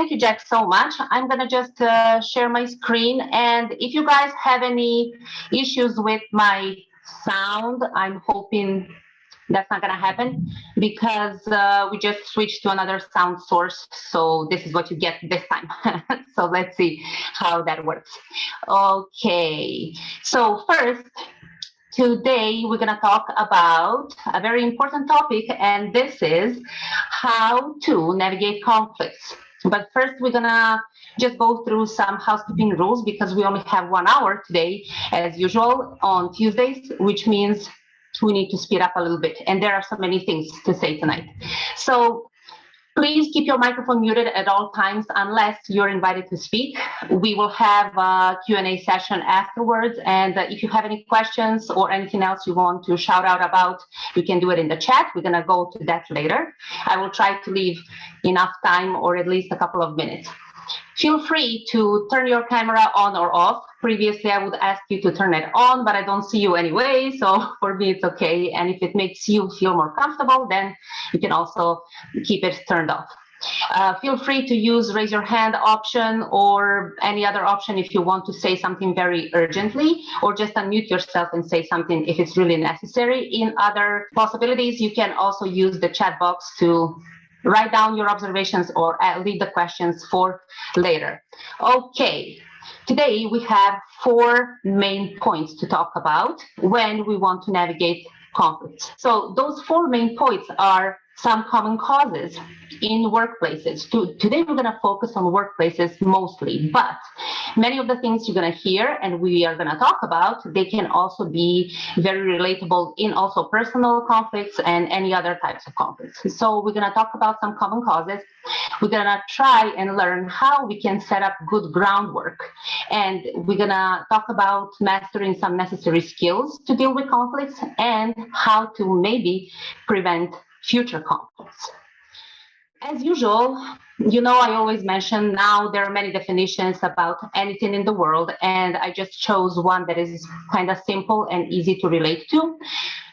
Thank you, Jack, so much. I'm going to just share my screen. And if you guys have any issues with my sound, I'm hoping that's not going to happen because we just switched to another sound source. So this is what you get this time. So let's see how that works. Okay. So first, today we're going to talk about a very important topic, and this is how to navigate conflicts. But first, we're going to just go through some housekeeping rules because we only have 1 hour today, as usual, on Tuesdays, which means we need to speed up a little bit. And there are so many things to say tonight. So please keep your microphone muted at all times unless you're invited to speak. We will have a Q&A session afterwards. And if you have any questions or anything else you want to shout out about, you can do it in the chat. We're going to go to that later. I will try to leave enough time or at least a couple of minutes. Feel free to turn your camera on or off. Previously, I would ask you to turn it on, but I don't see you anyway, so for me, it's okay. And if it makes you feel more comfortable, then you can also keep it turned off. Feel free to use raise your hand option or any other option if you want to say something very urgently, or just unmute yourself and say something if it's really necessary. In other possibilities, you can also use the chat box to write down your observations or leave the questions for later. Okay, today we have 4 main points to talk about when we want to navigate conflicts. So those 4 main points are some common causes in workplaces. Today we're going to focus on workplaces mostly, but many of the things you're going to hear and we are going to talk about, they can also be very relatable in also personal conflicts and any other types of conflicts. So we're going to talk about some common causes. We're going to try and learn how we can set up good groundwork. And we're going to talk about mastering some necessary skills to deal with conflicts and how to maybe prevent future conflicts. As usual, you know, I always mention now there are many definitions about anything in the world, and I just chose one that is kind of simple and easy to relate to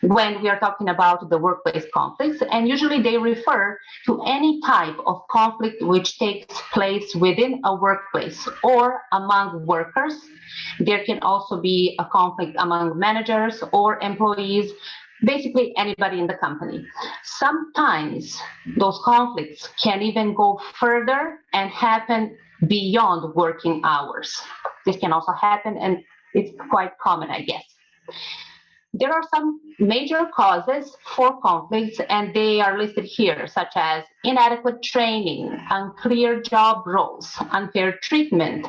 when we are talking about the workplace conflicts. And usually they refer to any type of conflict which takes place within a workplace or among workers. There can also be a conflict among managers or employees, basically anybody in the company. Sometimes those conflicts can even go further and happen beyond working hours. This can also happen, and it's quite common, I guess. There are some major causes for conflicts, and they are listed here, such as inadequate training, unclear job roles, unfair treatment,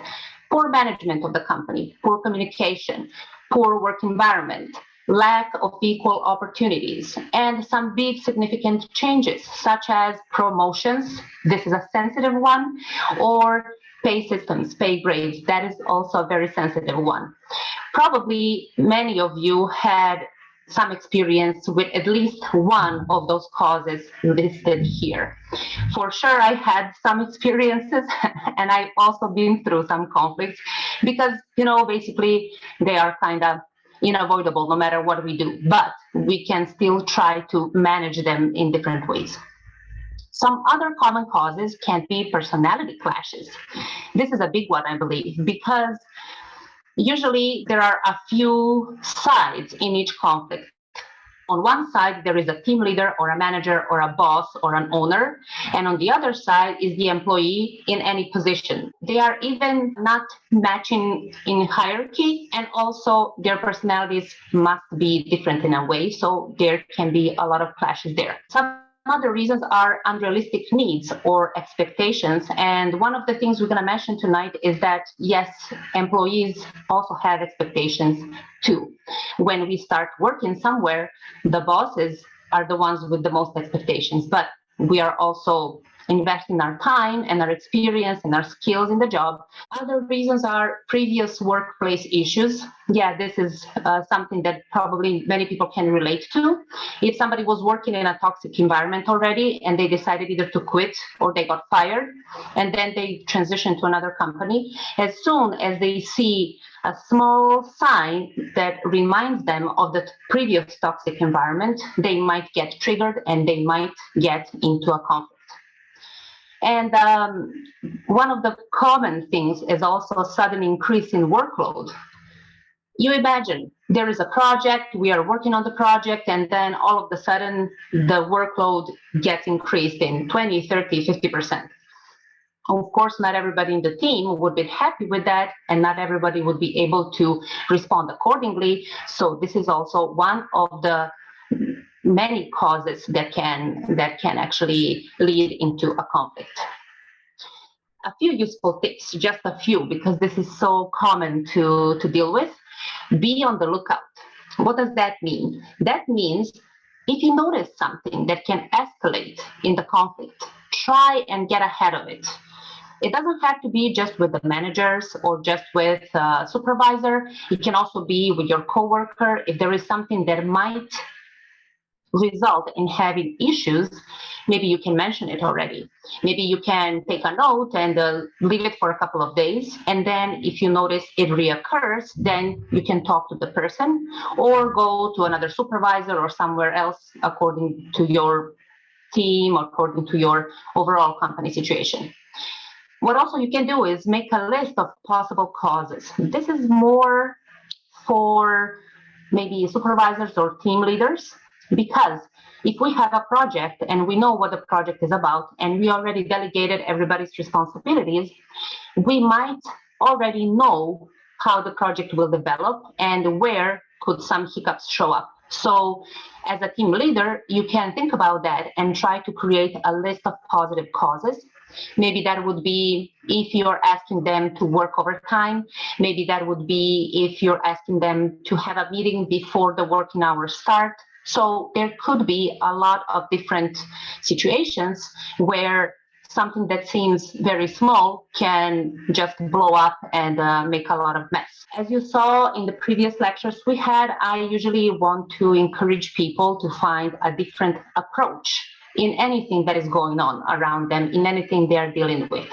poor management of the company, poor communication, poor work environment, lack of equal opportunities, and some big significant changes, such as promotions. This is a sensitive one, or pay systems, pay grades. That is also a very sensitive one. Probably many of you had some experience with at least one of those causes listed here. For sure, I had some experiences, and I've also been through some conflicts because, you know, basically they are kind of unavoidable no matter what we do, but we can still try to manage them in different ways. Some other common causes can be personality clashes. This is a big one, I believe, because usually there are a few sides in each conflict. On one side, there is a team leader or a manager or a boss or an owner. And on the other side is the employee in any position. They are even not matching in hierarchy, and also their personalities must be different in a way. So there can be a lot of clashes there. Some other reasons are unrealistic needs or expectations. And one of the things we're going to mention tonight is that, yes, employees also have expectations too. When we start working somewhere, the bosses are the ones with the most expectations, but we are also investing our time and our experience and our skills in the job. Other reasons are previous workplace issues. Yeah, this is something that probably many people can relate to. If somebody was working in a toxic environment already and they decided either to quit or they got fired, and then they transitioned to another company, as soon as they see a small sign that reminds them of the previous toxic environment, they might get triggered and they might get into a conflict. And one of the common things is also a sudden increase in workload. You imagine there is a project, we are working on the project, and then all of a sudden the workload gets increased in 20, 30, 50%. Of course, not everybody in the team would be happy with that, and not everybody would be able to respond accordingly. So this is also one of the many causes that can actually lead into a conflict. A few useful tips, just a few, because this is so common to deal with. Be on the lookout. What does that mean? That means if you notice something that can escalate in the conflict, try and get ahead of it. It doesn't have to be just with the managers or just with a supervisor. It can also be with your coworker. If there is something that might result in having issues, maybe you can mention it already. Maybe you can take a note and leave it for a couple of days. And then if you notice it reoccurs, then you can talk to the person or go to another supervisor or somewhere else according to your team, according to your overall company situation. What also you can do is make a list of possible causes. This is more for maybe supervisors or team leaders, because if we have a project and we know what the project is about and we already delegated everybody's responsibilities, we might already know how the project will develop and where could some hiccups show up. So as a team leader, you can think about that and try to create a list of positive causes. Maybe that would be if you're asking them to work overtime. Maybe that would be if you're asking them to have a meeting before the working hours start. So there could be a lot of different situations where something that seems very small can just blow up and make a lot of mess. As you saw in the previous lectures we had, I usually want to encourage people to find a different approach in anything that is going on around them, in anything they're dealing with.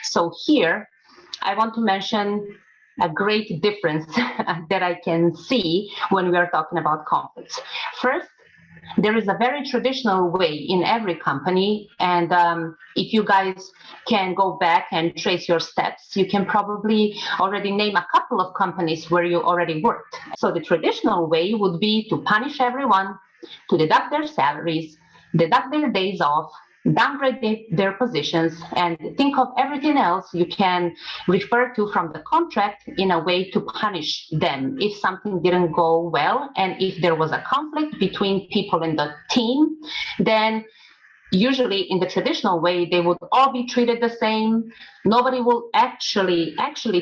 So here, I want to mention a great difference that I can see when we are talking about conflicts. First, there is a very traditional way in every company, and if you guys can go back and trace your steps, you can probably already name a couple of companies where you already worked. So the traditional way would be to punish everyone, to deduct their salaries, deduct their days off, downgrade their positions, and think of everything else you can refer to from the contract in a way to punish them if something didn't go well. And if there was a conflict between people in the team, then usually in the traditional way, they would all be treated the same. Nobody will actually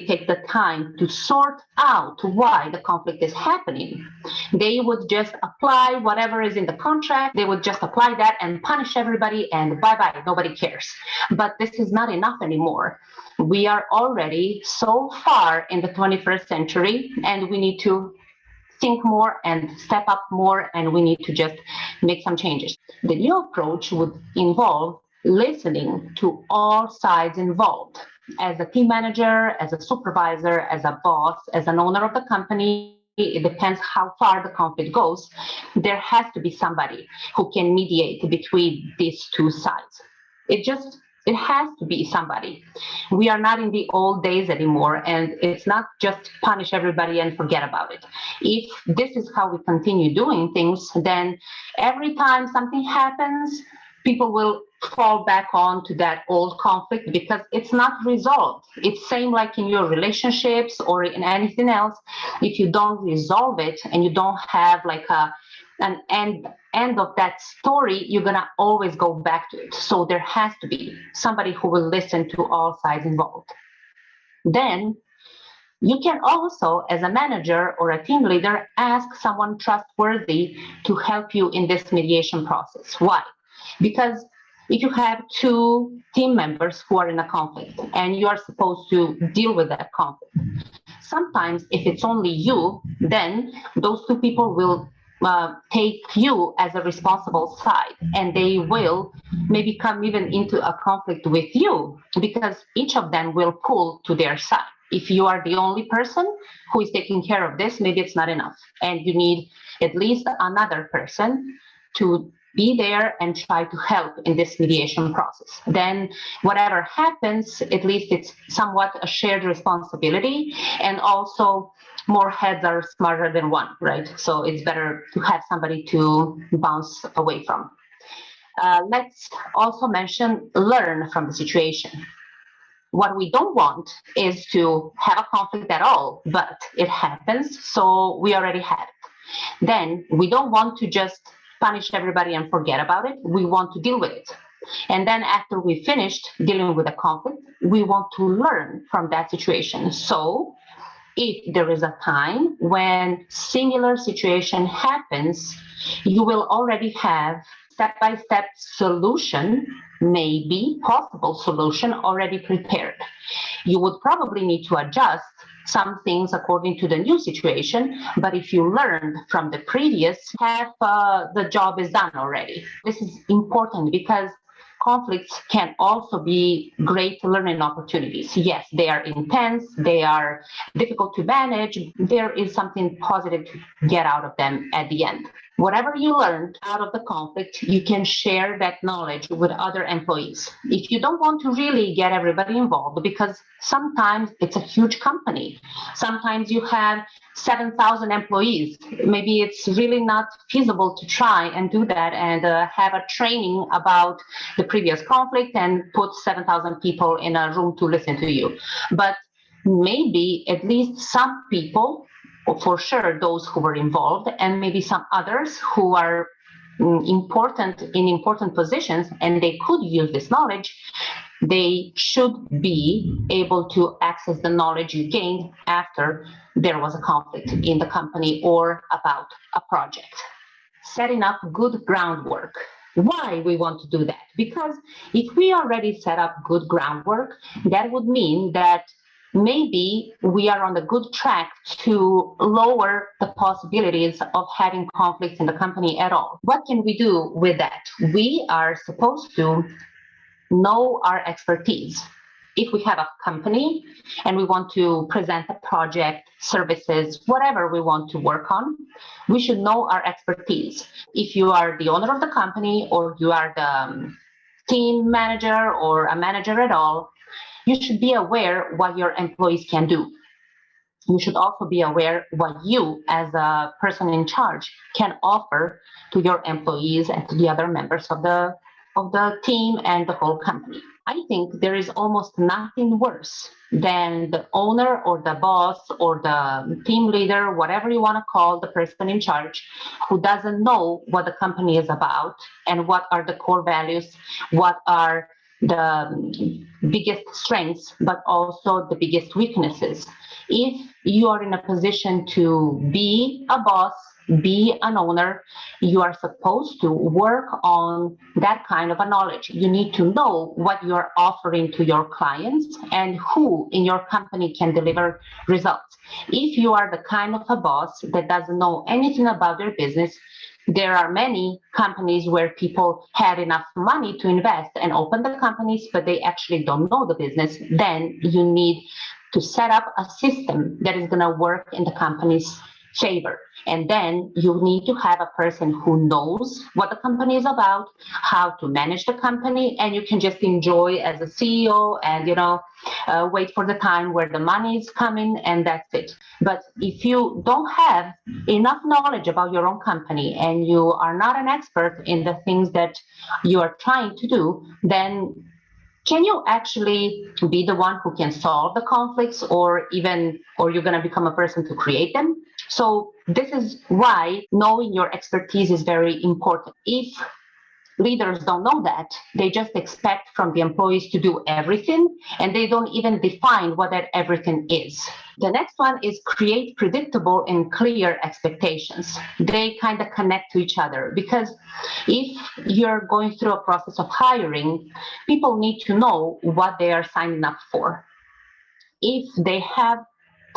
take the time to sort out why the conflict is happening. They would just apply whatever is in the contract. They would just apply that and punish everybody, and bye-bye, nobody cares. But this is not enough anymore. We are already so far in the 21st century, and we need to think more and step up more, and we need to just make some changes. The new approach would involve listening to all sides involved. As a team manager, as a supervisor, as a boss, as an owner of the company, it depends how far the conflict goes. There has to be somebody who can mediate between these two sides. It has to be somebody. We are not in the old days anymore, and it's not just punish everybody and forget about it. If this is how we continue doing things, then every time something happens, people will fall back on to that old conflict because it's not resolved. It's same like in your relationships or in anything else. If you don't resolve it and you don't have like an end of that story, you're gonna always go back to it. So there has to be somebody who will listen to all sides involved. Then you can also, as a manager or a team leader, ask someone trustworthy to help you in this mediation process. Why? Because if you have two team members who are in a conflict and you are supposed to deal with that conflict, sometimes if it's only you, then those two people will take you as a responsible side, and they will maybe come even into a conflict with you because each of them will pull to their side. If you are the only person who is taking care of this, maybe it's not enough, and you need at least another person to be there and try to help in this mediation process. Then whatever happens, at least it's somewhat a shared responsibility, and also more heads are smarter than one, right? So it's better to have somebody to bounce away from. Let's also mention learn from the situation. What we don't want is to have a conflict at all, but it happens, so we already had it. Then we don't want to just punish everybody and forget about it. We want to deal with it. And then after we finished dealing with the conflict, we want to learn from that situation. So if there is a time when similar situation happens, you will already have step-by-step solution, maybe possible solution already prepared. You would probably need to adjust some things according to the new situation, but if you learned from the previous, half the job is done already. This is important because conflicts can also be great learning opportunities. Yes, they are intense, they are difficult to manage. There is something positive to get out of them at the end. Whatever you learned out of the conflict, you can share that knowledge with other employees. If you don't want to really get everybody involved, because sometimes it's a huge company, sometimes you have 7,000 employees. Maybe it's really not feasible to try and do that and have a training about the previous conflict and put 7,000 people in a room to listen to you. But maybe at least some people, for sure those who were involved, and maybe some others who are important positions and they could use this knowledge, they should be able to access the knowledge you gained after there was a conflict in the company or about a project. Setting up good groundwork. Why we want to do that? Because if we already set up good groundwork, that would mean that maybe we are on the good track to lower the possibilities of having conflicts in the company at all. What can we do with that? We are supposed to know our expertise. If we have a company and we want to present a project, services, whatever we want to work on, we should know our expertise. If you are the owner of the company or you are the team manager or a manager at all, you should be aware what your employees can do. You should also be aware what you, as a person in charge, can offer to your employees and to the other members of the team and the whole company. I think there is almost nothing worse than the owner or the boss or the team leader, whatever you want to call the person in charge, who doesn't know what the company is about and what are the core values, what are the biggest strengths, but also the biggest weaknesses. If you are in a position to be a boss, be an owner, you are supposed to work on that kind of a knowledge. You need to know what you're offering to your clients and who in your company can deliver results. If you are the kind of a boss that doesn't know anything about their business, there are many companies where people had enough money to invest and open the companies, but they actually don't know the business. Then you need to set up a system that is going to work in the company's favor. And then you need to have a person who knows what the company is about, how to manage the company, and you can just enjoy as a CEO and, wait for the time where the money is coming, and that's it. But if you don't have enough knowledge about your own company and you are not an expert in the things that you are trying to do, then can you actually be the one who can solve the conflicts, or you're going to become a person to create them? So this is why knowing your expertise is very important. If leaders don't know that, they just expect from the employees to do everything, and they don't even define what that everything is. The next one is create predictable and clear expectations. They kind of connect to each other, because if you're going through a process of hiring, people need to know what they are signing up for. If they have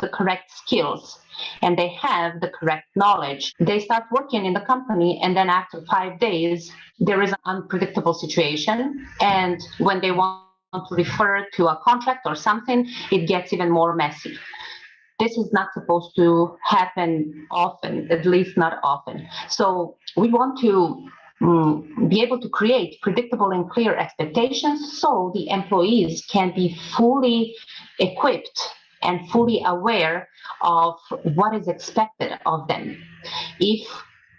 the correct skills and they have the correct knowledge, they start working in the company, and then after 5 days, there is an unpredictable situation. And when they want to refer to a contract or something, it gets even more messy. This is not supposed to happen often, at least not often. So we want to be able to create predictable and clear expectations so the employees can be fully equipped and fully aware of what is expected of them. If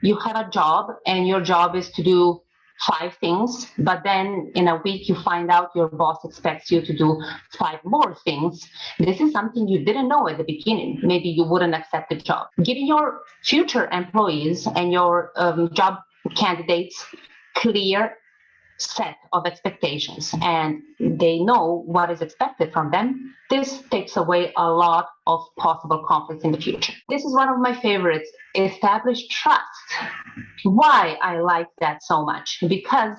you have a job and your job is to do 5 things, but then in a week you find out your boss expects you to do 5 more things, this is something you didn't know at the beginning. Maybe you wouldn't accept the job. Giving your future employees and your job candidates clear set of expectations and they know what is expected from them, this takes away a lot of possible conflicts in the future. This is one of my favorites, establish trust. Why I like that so much? Because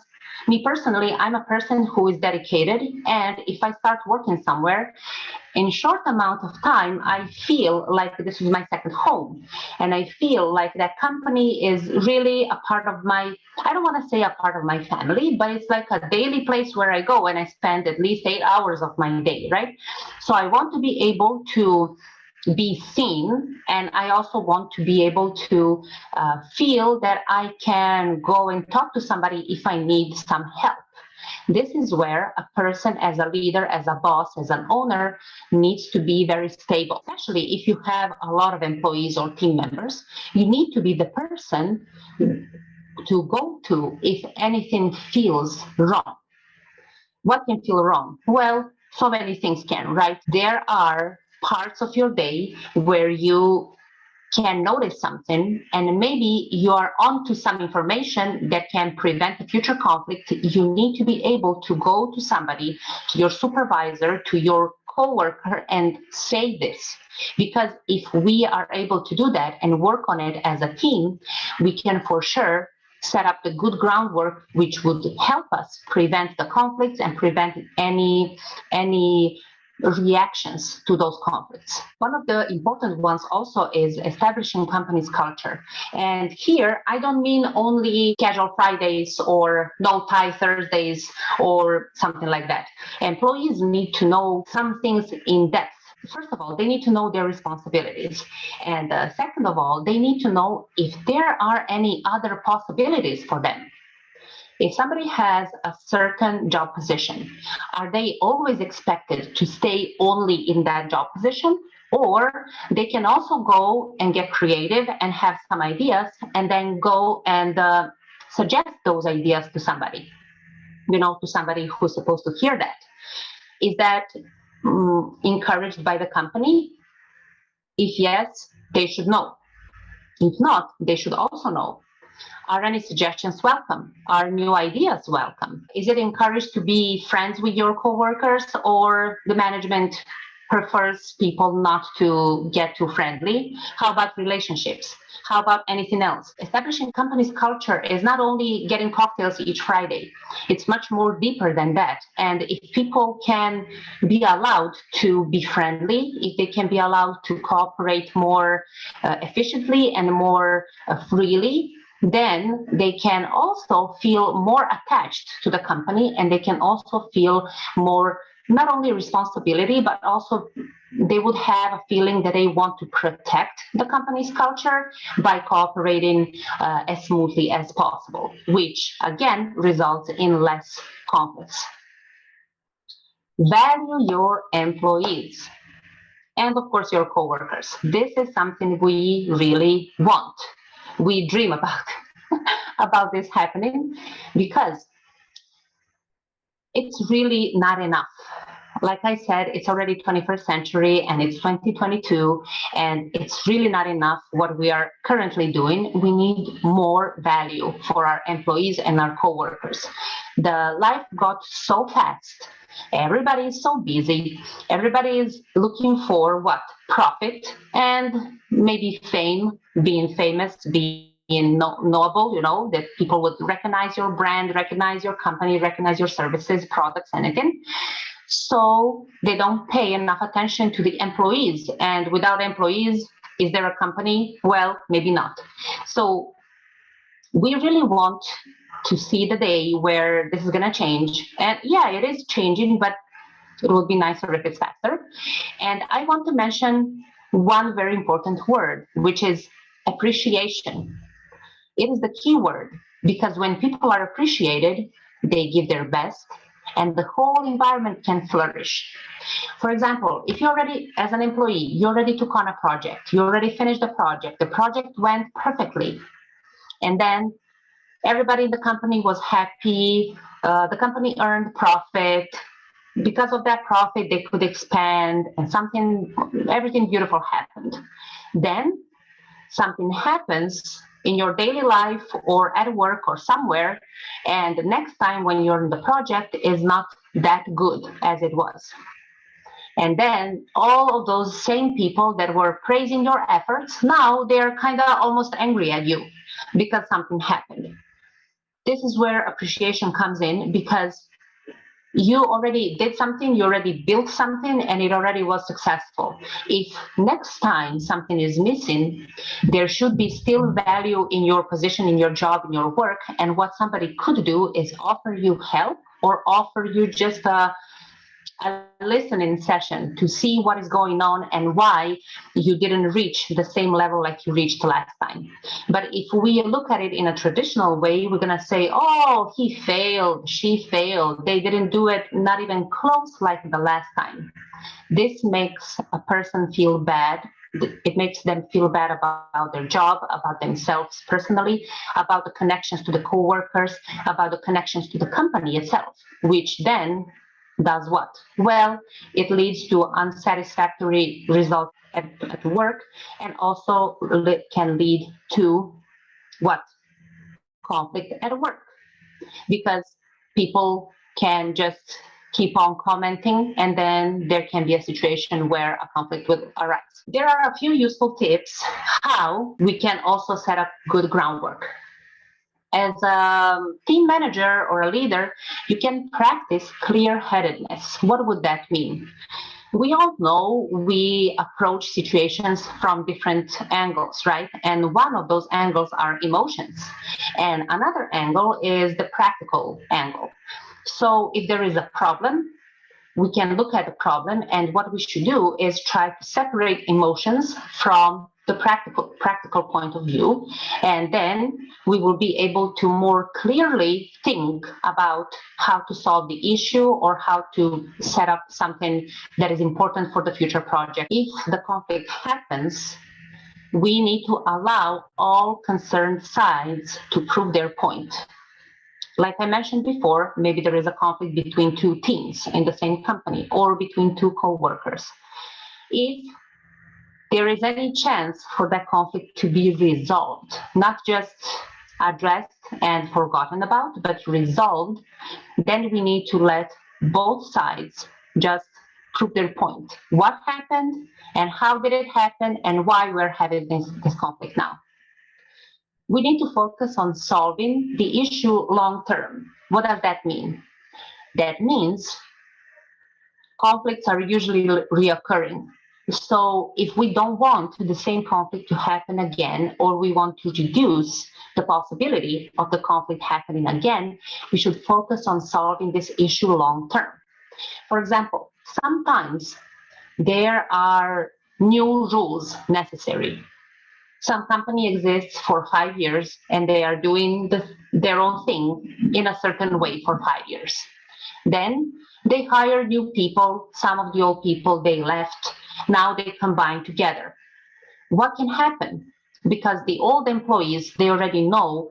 me personally, I'm a person who is dedicated, and if I start working somewhere, in short amount of time, I feel like this is my second home. And I feel like that company is really a part of my, I don't want to say a part of my family, but it's like a daily place where I go and I spend at least 8 hours of my day, right? So I want to be able to be seen, and I also want to be able to feel that I can go and talk to somebody if I need some help. This is where a person as a leader, as a boss, as an owner needs to be very stable, especially if you have a lot of employees or team members. You need to be the person to go to if anything feels wrong. What can feel wrong? Well, so many things can, right? There are parts of your day where you can notice something and maybe you are onto some information that can prevent a future conflict. You need to be able to go to somebody, to your supervisor, to your coworker, and say this. Because if we are able to do that and work on it as a team, we can for sure set up the good groundwork, which would help us prevent the conflicts and prevent any reactions to those conflicts. One of the important ones also is establishing company's culture. And here, I don't mean only casual Fridays or no tie Thursdays or something like that. Employees need to know some things in depth. First of all, they need to know their responsibilities. And second of all, they need to know if there are any other possibilities for them. If somebody has a certain job position, are they always expected to stay only in that job position? Or they can also go and get creative and have some ideas and then go and suggest those ideas to somebody, to somebody who's supposed to hear that. Is that encouraged by the company? If yes, they should know. If not, they should also know. Are any suggestions welcome? Are new ideas welcome? Is it encouraged to be friends with your coworkers, or the management prefers people not to get too friendly? How about relationships? How about anything else? Establishing company's culture is not only getting cocktails each Friday. It's much more deeper than that. And if people can be allowed to be friendly, if they can be allowed to cooperate more efficiently and more freely, then they can also feel more attached to the company, and they can also feel more, not only responsibility, but also they would have a feeling that they want to protect the company's culture by cooperating as smoothly as possible, which again results in less conflicts. Value your employees and of course your coworkers. This is something we really want. We dream about this happening, because it's really not enough. Like I said, it's already 21st century and it's 2022, and it's really not enough what we are currently doing. We need more value for our employees and our coworkers. The life got so fast. Everybody is so busy. Everybody is looking for what? Profit and maybe fame, being famous, being knowable, that people would recognize your brand, recognize your company, recognize your services, products, anything. So they don't pay enough attention to the employees. And without employees, is there a company? Well, maybe not. So we really want to see the day where this is going to change. And yeah, it is changing, but it would be nicer if it's faster. And I want to mention one very important word, which is appreciation. It is the key word. because when people are appreciated, they give their best, and the whole environment can flourish. For example, if you already, as an employee, you already took on a project, you already finished the project went perfectly, and then everybody in the company was happy, the company earned profit. Because of that profit, they could expand, and everything beautiful happened. Then something happens in your daily life or at work or somewhere, and the next time when you're in the project is not that good as it was. And then all of those same people that were praising your efforts, now they're kind of almost angry at you because something happened. This is where appreciation comes in, because you already did something, you already built something, and it already was successful. If next time something is missing, there should be still value in your position, in your job, in your work. And what somebody could do is offer you help or offer you just a listening session to see what is going on and why you didn't reach the same level like you reached last time. But if we look at it in a traditional way, we're going to say, oh, he failed, she failed, they didn't do it not even close like the last time. This makes a person feel bad. It makes them feel bad about their job, about themselves personally, about the connections to the coworkers, about the connections to the company itself, which then does what? Well, it leads to unsatisfactory results at work, and also can lead to what? Conflict at work, because people can just keep on commenting, and then there can be a situation where a conflict will arise. There are a few useful tips how we can also set up good groundwork. As a team manager or a leader, you can practice clear-headedness. What would that mean? We all know we approach situations from different angles, right? And one of those angles are emotions. And another angle is the practical angle. So if there is a problem, we can look at the problem, and what we should do is try to separate emotions from the practical point of view, and then we will be able to more clearly think about how to solve the issue or how to set up something that is important for the future project. If the conflict happens, we need to allow all concerned sides to prove their point. Like I mentioned before, maybe there is a conflict between two teams in the same company or between two co-workers. If there is any chance for that conflict to be resolved, not just addressed and forgotten about, but resolved, then we need to let both sides just prove their point. What happened and how did it happen and why we're having this conflict now. We need to focus on solving the issue long term. What does that mean? That means conflicts are usually reoccurring. So if we don't want the same conflict to happen again, or we want to reduce the possibility of the conflict happening again, we should focus on solving this issue long term. For example, sometimes there are new rules necessary. Some company exists for 5 years and they are doing their own thing in a certain way for 5 years. Then they hire new people. Some of the old people, they left. Now they combine together. What can happen? Because the old employees, they already know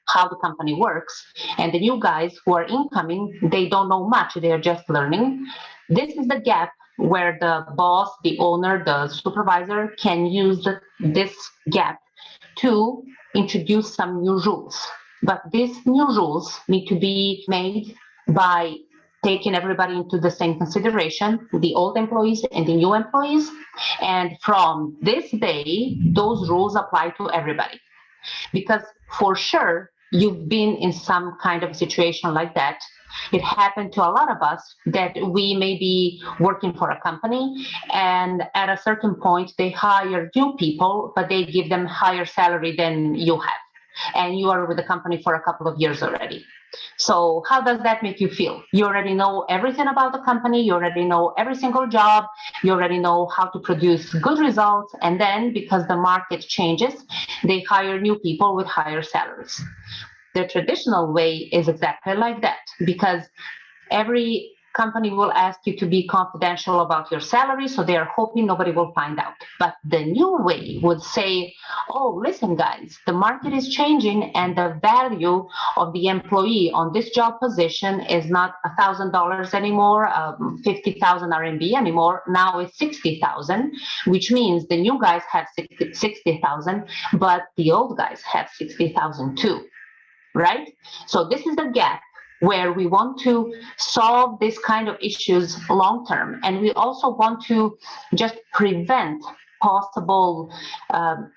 how the company works, and the new guys who are incoming, they don't know much. They're just learning. This is the gap where the boss, the owner, the supervisor can use this gap to introduce some new rules. But these new rules need to be made by taking everybody into the same consideration, the old employees and the new employees. And from this day, those rules apply to everybody. Because for sure, you've been in some kind of situation like that. It happened to a lot of us that we may be working for a company, and at a certain point they hire new people, but they give them higher salary than you have, and you are with the company for a couple of years already. So how does that make you feel? You already know everything about the company. You already know every single job. You already know how to produce good results. And then because the market changes, they hire new people with higher salaries. The traditional way is exactly like that, because every company will ask you to be confidential about your salary, so they are hoping nobody will find out. But the new way would say, oh, listen, guys, the market is changing and the value of the employee on this job position is not $1,000 anymore, 50,000 RMB anymore. Now it's 60,000, which means the new guys have 60,000, but the old guys have 60,000 too, right? So this is the gap where we want to solve this kind of issues long term. And we also want to just prevent possible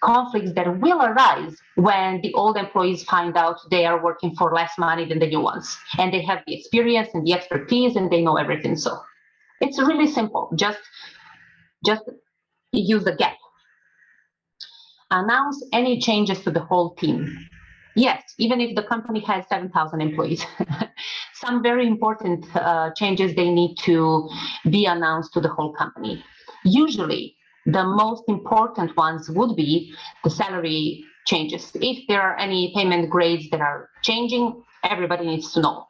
conflicts that will arise when the old employees find out they are working for less money than the new ones. And they have the experience and the expertise and they know everything. So it's really simple. Just use the gap. Announce any changes to the whole team. Yes, even if the company has 7,000 employees, some very important changes, they need to be announced to the whole company. Usually, the most important ones would be the salary changes. If there are any payment grades that are changing, everybody needs to know.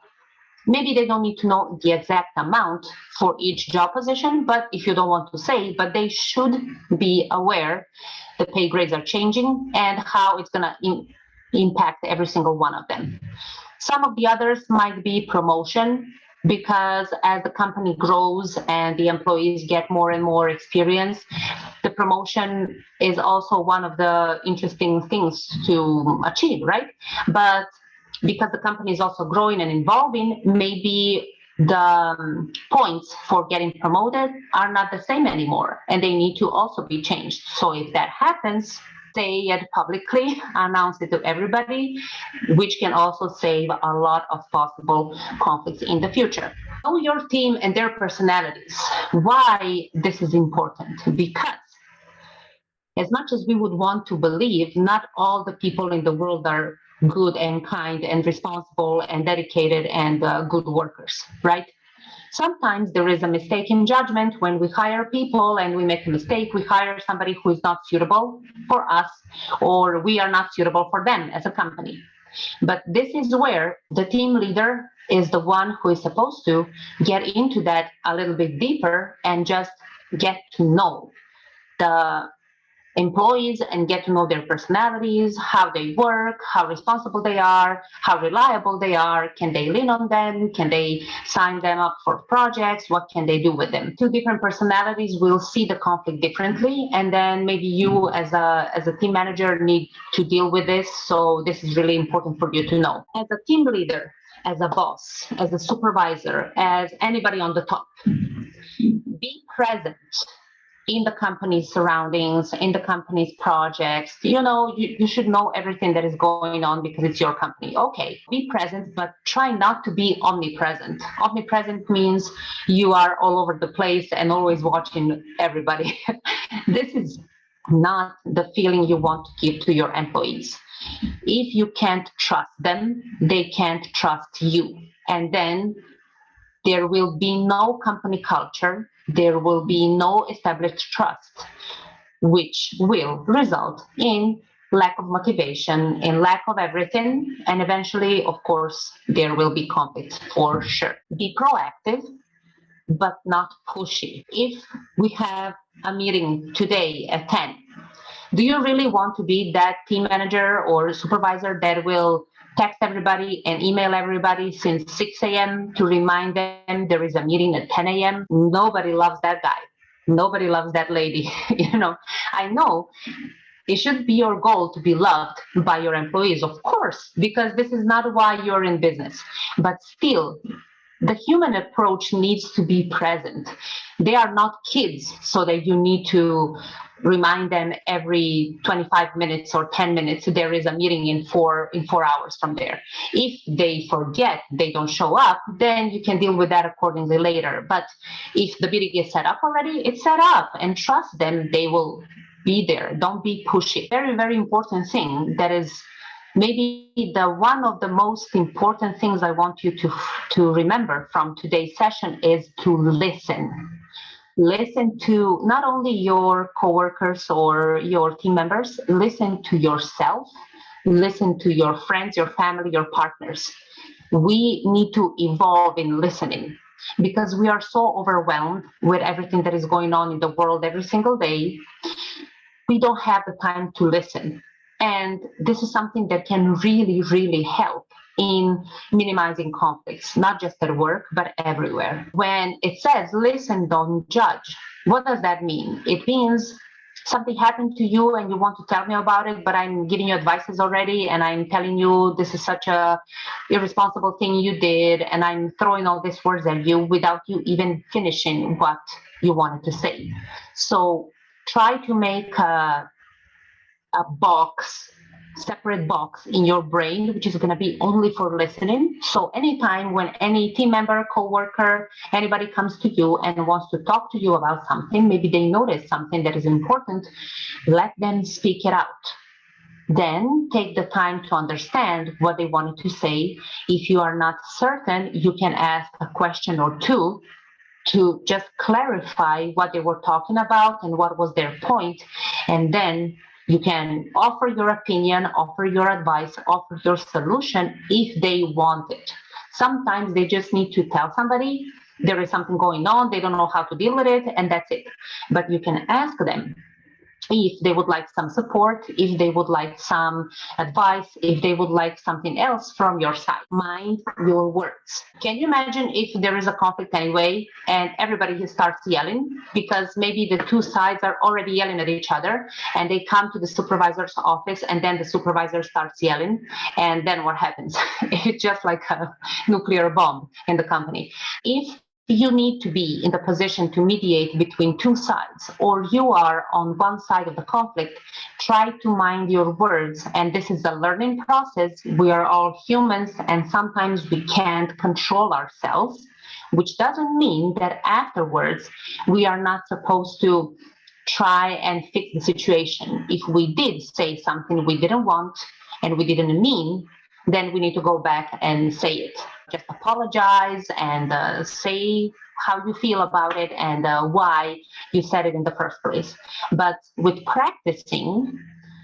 Maybe they don't need to know the exact amount for each job position, but if you don't want to say, but they should be aware the pay grades are changing and how it's going to impact every single one of them. Some of the others might be promotion, because as the company grows and the employees get more and more experience, the promotion is also one of the interesting things to achieve, right? But because the company is also growing and evolving, maybe the points for getting promoted are not the same anymore, and they need to also be changed. So if that happens, say it publicly, announce it to everybody, which can also save a lot of possible conflicts in the future. Know your team and their personalities. Why this is important? Because as much as we would want to believe, not all the people in the world are good and kind and responsible and dedicated and good workers, right? Sometimes there is a mistake in judgment when we hire people and we make a mistake. We hire somebody who is not suitable for us, or we are not suitable for them as a company. But this is where the team leader is the one who is supposed to get into that a little bit deeper and just get to know the employees and get to know their personalities, how they work, how responsible they are, how reliable they are, can they lean on them, can they sign them up for projects, what can they do with them. Two different personalities will see the conflict differently, and then maybe you as a team manager need to deal with this. So this is really important for you to know. As a team leader, as a boss, as a supervisor, as anybody on the top, be present in the company's surroundings, in the company's projects. You should know everything that is going on because it's your company. Okay, be present, but try not to be omnipresent. Omnipresent means you are all over the place and always watching everybody. This is not the feeling you want to give to your employees. If you can't trust them, they can't trust you. And then there will be no company culture. There will be no established trust, which will result in lack of motivation, in lack of everything. And eventually, of course, there will be conflict for sure. Be proactive, but not pushy. If we have a meeting today at 10, do you really want to be that team manager or supervisor that will text everybody and email everybody since 6 a.m. to remind them there is a meeting at 10 a.m.? Nobody loves that guy. Nobody loves that lady. I know it should be your goal to be loved by your employees, of course, because this is not why you're in business. But still, the human approach needs to be present. They are not kids, so that you need to remind them every 25 minutes or 10 minutes there is a meeting in 4 hours from there. If they forget, they don't show up, then you can deal with that accordingly later. But if the meeting is set up already, it's set up, and trust them, they will be there. Don't be pushy. Very, very important thing that is Maybe the one of the most important things I want you to remember from today's session is to listen. Listen to not only your coworkers or your team members, listen to yourself, listen to your friends, your family, your partners. We need to evolve in listening because we are so overwhelmed with everything that is going on in the world every single day. We don't have the time to listen. And this is something that can really, really help in minimizing conflicts, not just at work, but everywhere. When it says listen, don't judge, what does that mean? It means something happened to you and you want to tell me about it, but I'm giving you advices already and I'm telling you this is such a irresponsible thing you did, and I'm throwing all these words at you without you even finishing what you wanted to say. So try to make a box, separate box in your brain, which is going to be only for listening. So anytime when any team member, coworker, anybody comes to you and wants to talk to you about something, maybe they notice something that is important, let them speak it out. Then take the time to understand what they wanted to say. If you are not certain, you can ask a question or two to just clarify what they were talking about and what was their point. And then you can offer your opinion, offer your advice, offer your solution if they want it. Sometimes they just need to tell somebody there is something going on, they don't know how to deal with it, and that's it. But you can ask them if they would like some support, if they would like some advice, if they would like something else from your side. Mind your words. Can you imagine if there is a conflict anyway and everybody starts yelling because maybe the two sides are already yelling at each other and they come to the supervisor's office and then the supervisor starts yelling, and then what happens? It's just like a nuclear bomb in the company. If you need to be in the position to mediate between two sides, or you are on one side of the conflict, try to mind your words. And this is a learning process. We are all humans, and sometimes we can't control ourselves, which doesn't mean that afterwards we are not supposed to try and fix the situation. If we did say something we didn't want and we didn't mean, then we need to go back and say it. Just apologize and say how you feel about it and why you said it in the first place. But with practicing,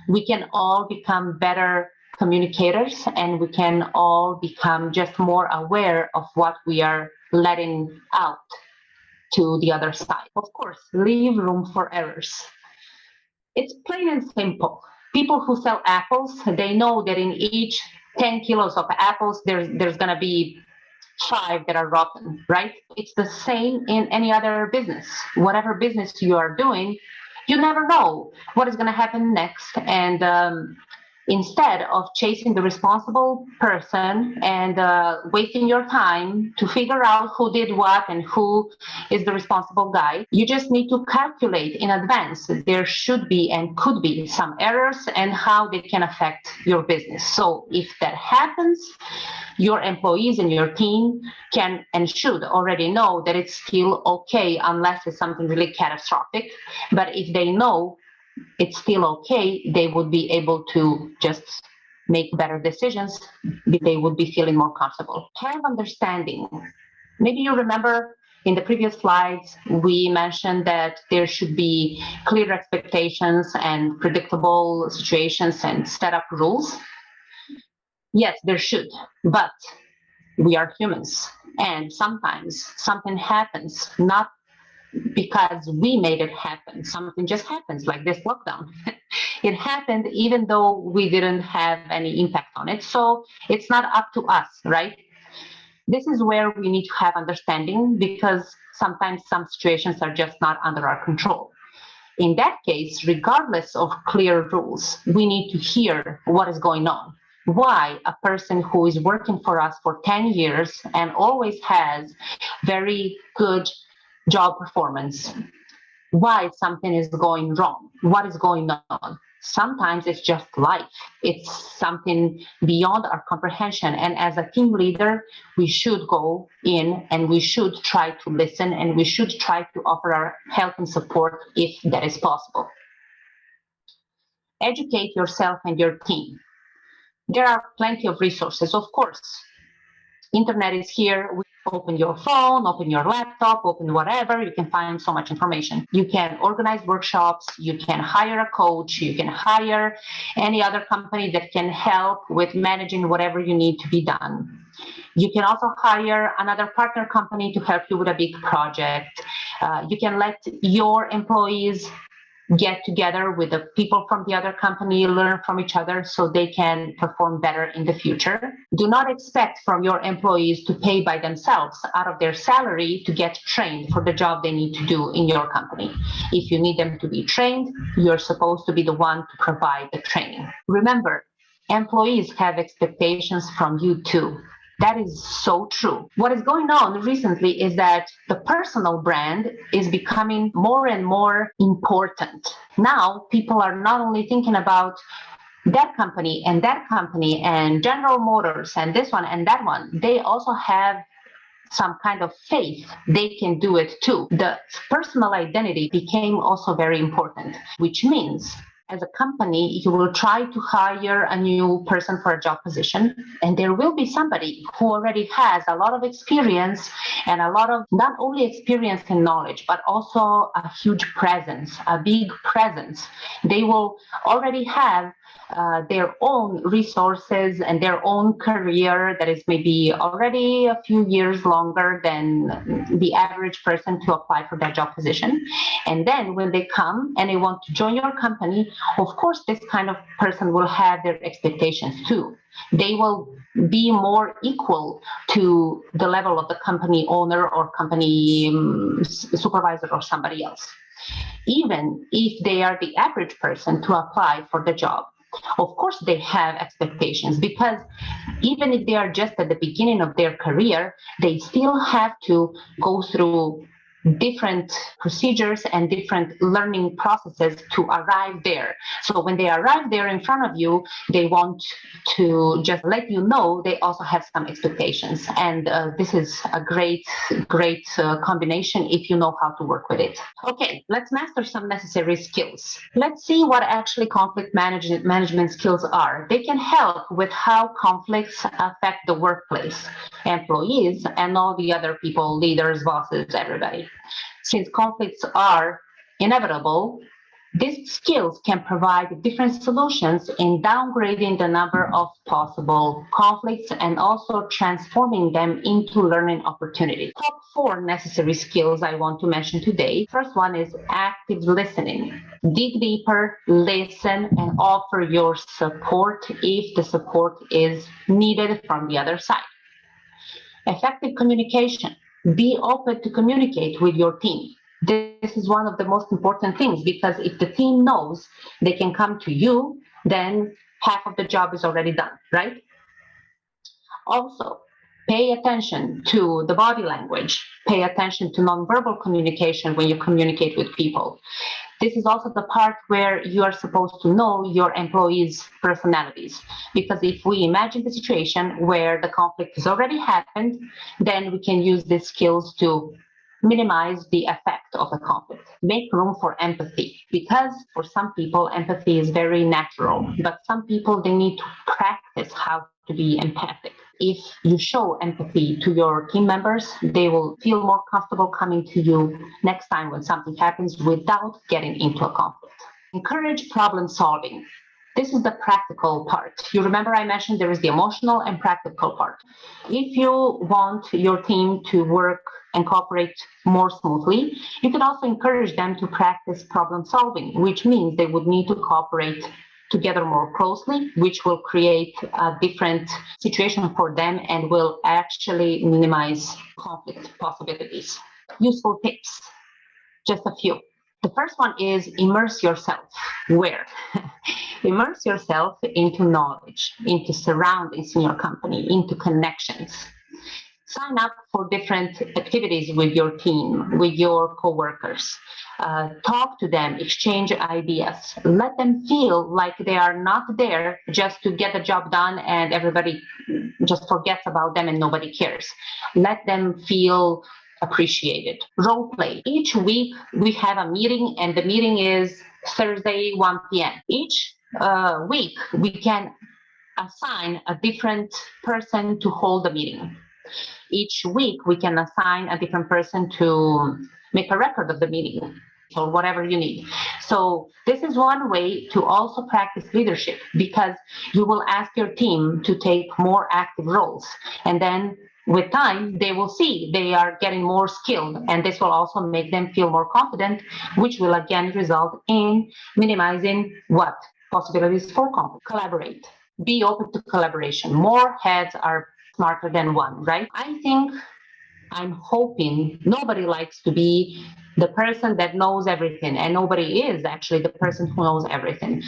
we can all become better communicators, and we can all become just more aware of what we are letting out to the other side. Of course, leave room for errors. It's plain and simple. People who sell apples, they know that in each 10 kilos of apples, there's going to be 5 that are rotten, right? It's the same in any other business. Whatever business you are doing, you never know what is going to happen next. And instead of chasing the responsible person and wasting your time to figure out who did what and who is the responsible guy, you just need to calculate in advance that there should be and could be some errors and how they can affect your business. So if that happens, your employees and your team can and should already know that it's still okay unless it's something really catastrophic. But if they know it's still okay, they would be able to just make better decisions. They would be feeling more comfortable. Have understanding. Maybe you remember in the previous slides, we mentioned that there should be clear expectations and predictable situations and set up rules. Yes, there should, but we are humans. And sometimes something happens, not because we made it happen. Something just happens, like this lockdown. It happened even though we didn't have any impact on it. So it's not up to us, right? This is where we need to have understanding, because sometimes some situations are just not under our control. In that case, regardless of clear rules, we need to hear what is going on. Why a person who is working for us for 10 years and always has very good job performance, why something is going wrong, what is going on. Sometimes it's just life. It's something beyond our comprehension. And as a team leader, we should go in and we should try to listen, and we should try to offer our help and support if that is possible. Educate yourself and your team. There are plenty of resources, of course. Internet is here. Open your phone, open your laptop, open whatever. You can find so much information. You can organize workshops. You can hire a coach. You can hire any other company that can help with managing whatever you need to be done. You can also hire another partner company to help you with a big project. You can let your employees get together with the people from the other company, learn from each other so they can perform better in the future. Do not expect from your employees to pay by themselves out of their salary to get trained for the job they need to do in your company. If you need them to be trained, you're supposed to be the one to provide the training. Remember, employees have expectations from you too. That is so true. What is going on recently is that the personal brand is becoming more and more important. Now, people are not only thinking about that company and General Motors and this one and that one. They also have some kind of faith they can do it too. The personal identity became also very important, which means as a company, you will try to hire a new person for a job position, and there will be somebody who already has a lot of experience and a lot of not only experience and knowledge, but also a huge presence, a big presence. They will already have their own resources and their own career that is maybe already a few years longer than the average person to apply for that job position. And then when they come and they want to join your company, of course, this kind of person will have their expectations too. They will be more equal to the level of the company owner or company supervisor or somebody else, even if they are the average person to apply for the job. Of course, they have expectations because even if they are just at the beginning of their career, they still have to go through different procedures and different learning processes to arrive there. So when they arrive there in front of you, they want to just let you know they also have some expectations. And this is a great combination if you know how to work with it. Okay, let's master some necessary skills. Let's see what actually conflict management skills are. They can help with how conflicts affect the workplace, employees, and all the other people, leaders, bosses, everybody. Since conflicts are inevitable, these skills can provide different solutions in downgrading the number of possible conflicts and also transforming them into learning opportunities. Top 4 necessary skills I want to mention today. First one is active listening. Dig deeper, listen, and offer your support if the support is needed from the other side. Effective communication. Be open to communicate with your team. This is one of the most important things because if the team knows they can come to you, then half of the job is already done, right? Also, pay attention to the body language. Pay attention to nonverbal communication when you communicate with people. This is also the part where you are supposed to know your employees' personalities. Because if we imagine the situation where the conflict has already happened, then we can use these skills to minimize the effect of the conflict. Make room for empathy, because for some people, empathy is very natural, but some people, they need to practice how to be empathic. If you show empathy to your team members, they will feel more comfortable coming to you next time when something happens without getting into a conflict. Encourage problem solving. This is the practical part. You remember I mentioned there is the emotional and practical part. If you want your team to work and cooperate more smoothly, you can also encourage them to practice problem solving, which means they would need to cooperate together more closely, which will create a different situation for them and will actually minimize conflict possibilities. Useful tips, just a few. The first one is immerse yourself. Where? Immerse yourself into knowledge, into surroundings in your company, into connections. Sign up for different activities with your team, with your coworkers. Talk to them, exchange ideas. Let them feel like they are not there just to get the job done and everybody just forgets about them and nobody cares. Let them feel appreciated. Role play. Each week we have a meeting and the meeting is Thursday, 1 p.m. Each week we can assign a different person to hold the meeting. Each week, we can assign a different person to make a record of the meeting or whatever you need. So this is one way to also practice leadership, because you will ask your team to take more active roles. And then with time, they will see they are getting more skilled, and this will also make them feel more confident, which will again result in minimizing what? Possibilities for conflict. Collaborate. Be open to collaboration. More heads are smarter than one, right? I'm hoping nobody likes to be the person that knows everything, and nobody is actually the person who knows everything.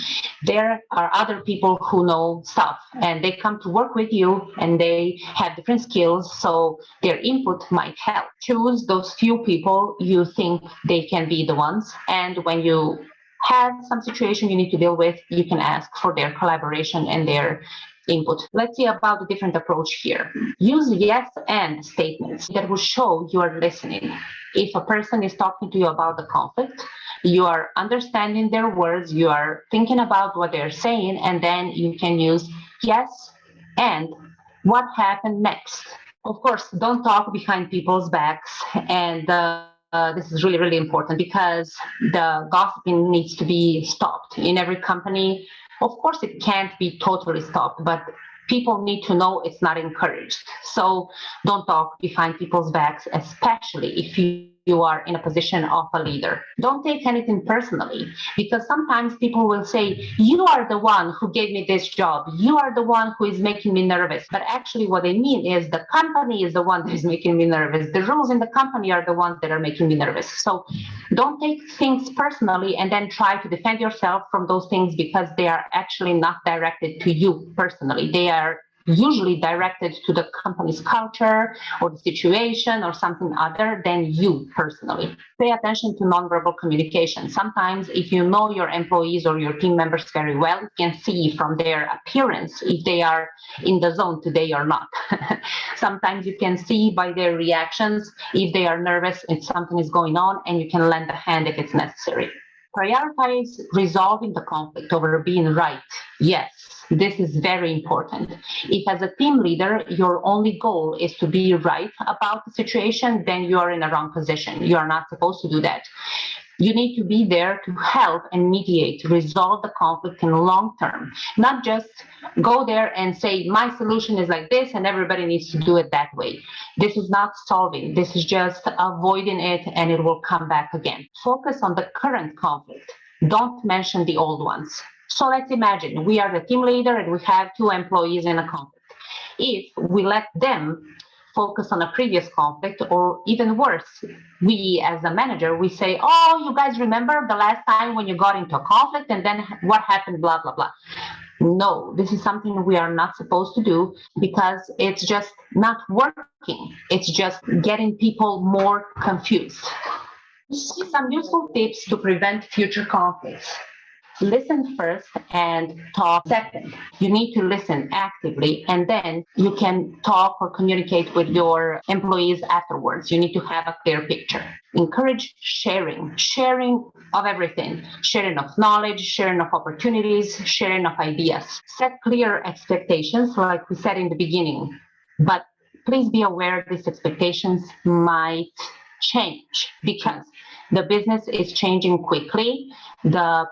There are other people who know stuff, and they come to work with you and they have different skills, so their input might help. Choose those few people you think they can be the ones, and when you have some situation you need to deal with, you can ask for their collaboration and their input. Let's see about the different approach here. Use yes and statements that will show you are listening. If a person is talking to you about the conflict, you are understanding their words, you are thinking about what they're saying, and then you can use yes and what happened next. Of course, don't talk behind people's backs, and this is really, really important, because the gossiping needs to be stopped in every company. Of course, it can't be totally stopped, but people need to know it's not encouraged. So don't talk behind people's backs, especially if you are in a position of a leader. Don't take anything personally, because sometimes people will say, you are the one who gave me this job. You are the one who is making me nervous. But actually what they mean is the company is the one that is making me nervous. The rules in the company are the ones that are making me nervous. So don't take things personally and then try to defend yourself from those things, because they are actually not directed to you personally. They are usually directed to the company's culture or the situation or something other than you personally. Pay attention to nonverbal communication. Sometimes if you know your employees or your team members very well, you can see from their appearance if they are in the zone today or not. Sometimes you can see by their reactions if they are nervous, if something is going on, and you can lend a hand if it's necessary. Prioritize resolving the conflict over being right. Yes, this is very important. If as a team leader, your only goal is to be right about the situation, then you are in a wrong position. You are not supposed to do that. You need to be there to help and mediate, resolve the conflict in the long term, not just go there and say, my solution is like this and everybody needs to do it that way. This is not solving. This is just avoiding it, and it will come back again. Focus on the current conflict. Don't mention the old ones. So let's imagine we are the team leader and we have 2 employees in a conflict. If we let them focus on a previous conflict, or even worse, we as a manager, we say, oh, you guys remember the last time when you got into a conflict and then what happened, blah, blah, blah. No, this is something we are not supposed to do, because it's just not working. It's just getting people more confused. Some useful tips to prevent future conflicts. Listen first and talk second. You need to listen actively, and then you can talk or communicate with your employees afterwards. You need to have a clear picture. Encourage sharing of everything, sharing of knowledge, sharing of opportunities, sharing of ideas. Set clear expectations, like we said in the beginning, but please be aware these expectations might change, because the business is changing quickly. The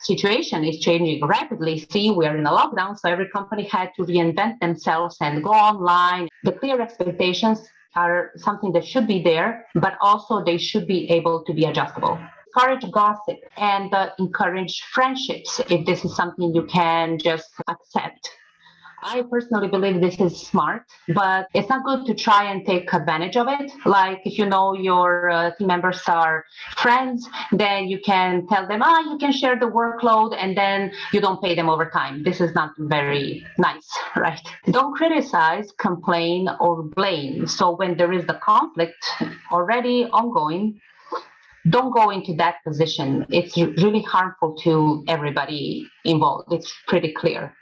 situation is changing rapidly. See, we are in a lockdown, so every company had to reinvent themselves and go online. The clear expectations are something that should be there, but also they should be able to be adjustable. Encourage gossip and encourage friendships if this is something you can just accept. I personally believe this is smart, but it's not good to try and take advantage of it. Like if you know your team members are friends, then you can tell them, you can share the workload, and then you don't pay them overtime. This is not very nice, right? Don't criticize, complain, or blame. So when there is the conflict already ongoing, don't go into that position. It's really harmful to everybody involved. It's pretty clear.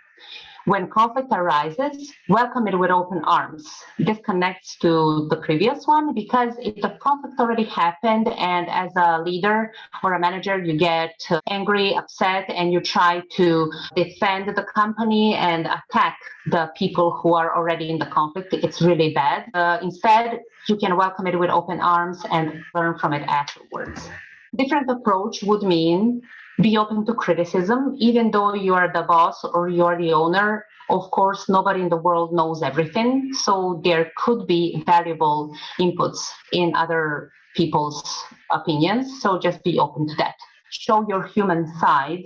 When conflict arises, welcome it with open arms. This connects to the previous one because if the conflict already happened and as a leader or a manager, you get angry, upset, and you try to defend the company and attack the people who are already in the conflict, it's really bad. Instead, you can welcome it with open arms and learn from it afterwards. Different approach would mean be open to criticism, even though you are the boss or you're the owner. Of course, nobody in the world knows everything, so there could be valuable inputs in other people's opinions, so just be open to that. Show your human side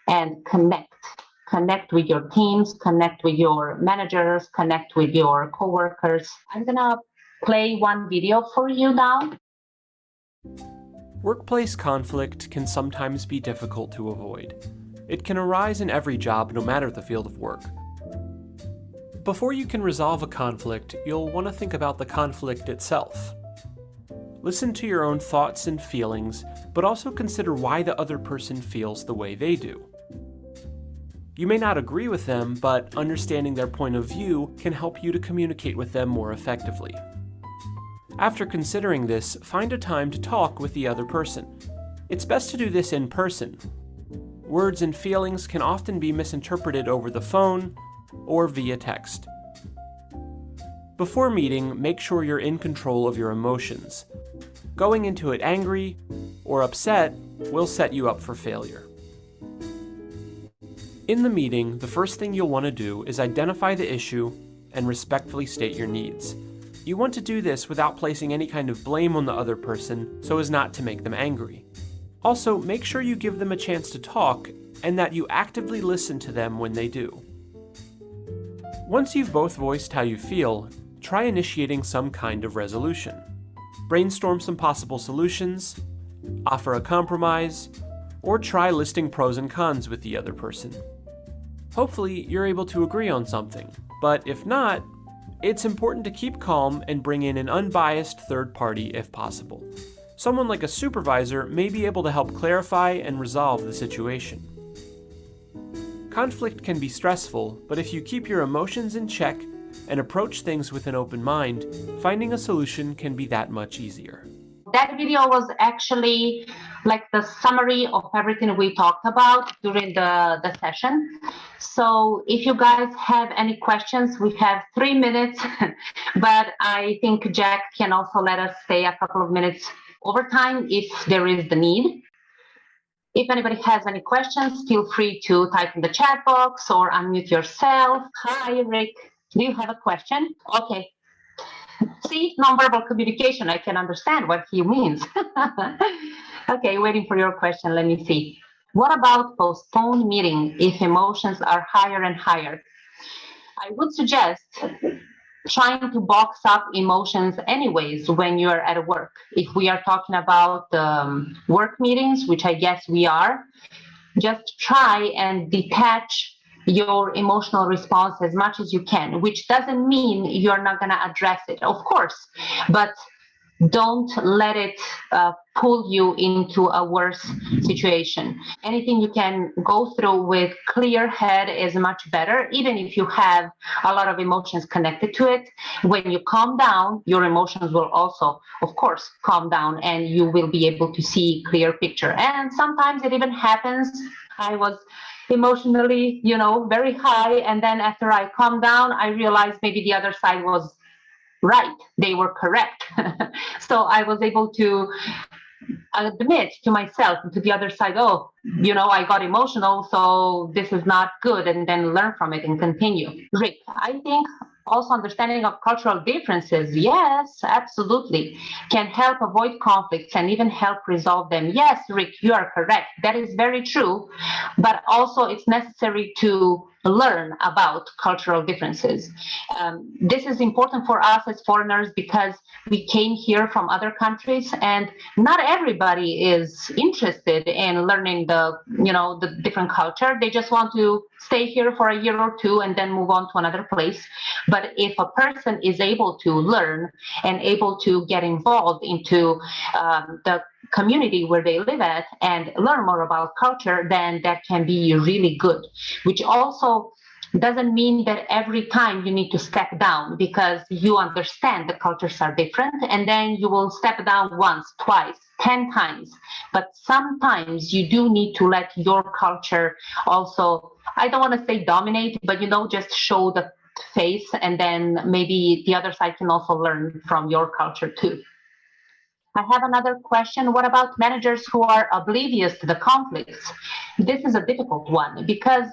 and connect with your teams, connect with your managers, connect with your coworkers. I'm gonna play one video for you now. Workplace conflict can sometimes be difficult to avoid. It can arise in every job, no matter the field of work. Before you can resolve a conflict, you'll want to think about the conflict itself. Listen to your own thoughts and feelings, but also consider why the other person feels the way they do. You may not agree with them, but understanding their point of view can help you to communicate with them more effectively. After considering this, find a time to talk with the other person. It's best to do this in person. Words and feelings can often be misinterpreted over the phone or via text. Before meeting, make sure you're in control of your emotions. Going into it angry or upset will set you up for failure. In the meeting, the first thing you'll want to do is identify the issue and respectfully state your needs. You want to do this without placing any kind of blame on the other person so as not to make them angry. Also, make sure you give them a chance to talk and that you actively listen to them when they do. Once you've both voiced how you feel, try initiating some kind of resolution. Brainstorm some possible solutions, offer a compromise, or try listing pros and cons with the other person. Hopefully, you're able to agree on something, but if not, it's important to keep calm and bring in an unbiased third party if possible. Someone like a supervisor may be able to help clarify and resolve the situation. Conflict can be stressful, but if you keep your emotions in check and approach things with an open mind, finding a solution can be that much easier. That video was actually like the summary of everything we talked about during the session. So if you guys have any questions, we have 3 minutes, but I think Jack can also let us stay a couple of minutes overtime if there is the need. If anybody has any questions, feel free to type in the chat box or unmute yourself. Hi, Rick. Do you have a question? Okay. See, nonverbal communication, I can understand what he means. Okay, waiting for your question. Let me see. What about postpone meeting if emotions are higher and higher? I would suggest trying to box up emotions anyways when you're at work. If we are talking about work meetings, which I guess we are, just try and detach your emotional response as much as you can, which doesn't mean you're not going to address it, of course, but don't let it pull you into a worse situation. Anything you can go through with clear head is much better, even if you have a lot of emotions connected to it. When you calm down, your emotions will also, of course, calm down, and you will be able to see clear picture. And sometimes it even happens. I was emotionally, very high, and then after I calmed down, I realized maybe the other side was right. They were correct. So I was able to admit to myself and to the other side, I got emotional, so this is not good, and then learn from it and continue. Rick, I think also understanding of cultural differences, yes, absolutely, can help avoid conflicts and even help resolve them. Yes, Rick, you are correct. That is very true, but also it's necessary to learn about cultural differences. This is important for us as foreigners because we came here from other countries, and not everybody is interested in learning the different culture. They just want to stay here for a year or two and then move on to another place. But if a person is able to learn and able to get involved into the community where they live at and learn more about culture, then that can be really good, which also doesn't mean that every time you need to step down, because you understand the cultures are different, and then you will step down once, twice, 10 times. But sometimes you do need to let your culture also, I don't want to say dominate, but just show the face, and then maybe the other side can also learn from your culture too. I have another question. What about managers who are oblivious to the conflicts? This is a difficult one because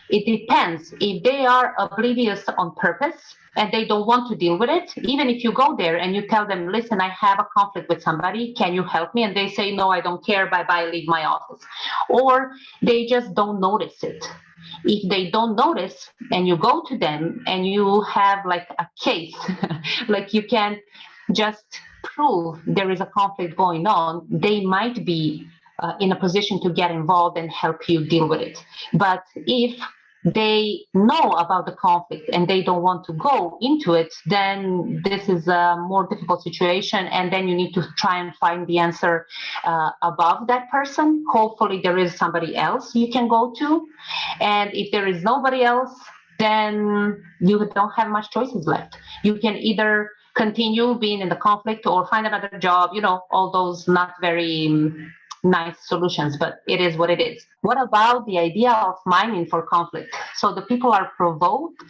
it depends. If they are oblivious on purpose and they don't want to deal with it, even if you go there and you tell them, listen, I have a conflict with somebody, can you help me? And they say, no, I don't care, bye-bye, leave my office. Or they just don't notice it. If they don't notice and you go to them and you have like a case, like you can just prove there is a conflict going on, they might be in a position to get involved and help you deal with it. But if they know about the conflict and they don't want to go into it, then this is a more difficult situation, and then you need to try and find the answer above that person. Hopefully there is somebody else you can go to, and if there is nobody else, then you don't have much choices left. You can either continue being in the conflict or find another job, all those not very nice solutions, but it is what it is. What about the idea of mining for conflict? So the people are provoked,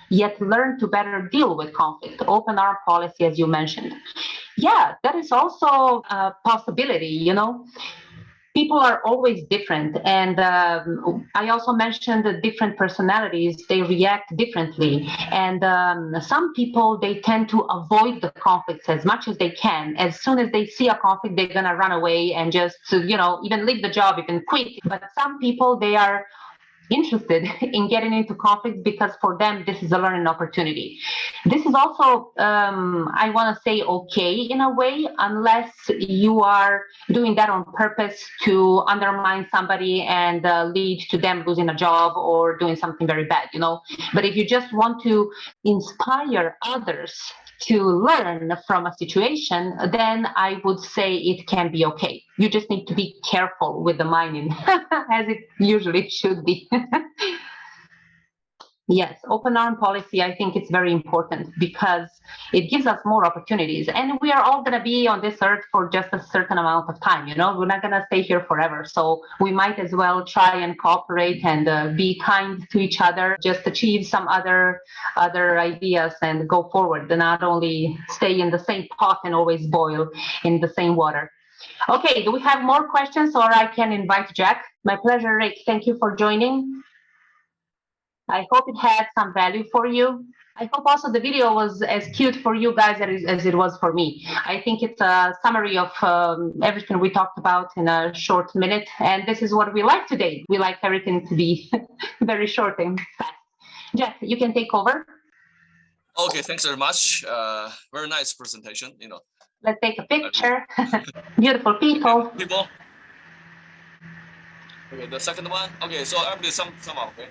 yet learn to better deal with conflict. Open arm policy, as you mentioned. Yeah, that is also a possibility, People are always different. And I also mentioned the different personalities, they react differently. And some people, they tend to avoid the conflicts as much as they can. As soon as they see a conflict, they're going to run away and just, even leave the job, even quit. But some people, they are interested in getting into conflicts because for them this is a learning opportunity. This is also I want to say okay in a way, unless you are doing that on purpose to undermine somebody and lead to them losing a job or doing something very bad, but if you just want to inspire others to learn from a situation, then I would say it can be okay. You just need to be careful with the mining, as it usually should be. Yes, open arm policy, I think it's very important because it gives us more opportunities. And we are all going to be on this earth for just a certain amount of time, We're not going to stay here forever. So we might as well try and cooperate and be kind to each other, just achieve some other ideas and go forward, and not only stay in the same pot and always boil in the same water. Okay, do we have more questions, or I can invite Jack? My pleasure, Rick. Thank you for joining. I hope it had some value for you. I hope also the video was as cute for you guys as it was for me. I think it's a summary of everything we talked about in a short minute. And this is what we like today. We like everything to be very short and fast. Jeff, you can take over. Okay, thanks very much. Very nice presentation, Let's take a picture. Beautiful people. People. Okay, the second one. Okay, so I'll do some up, okay?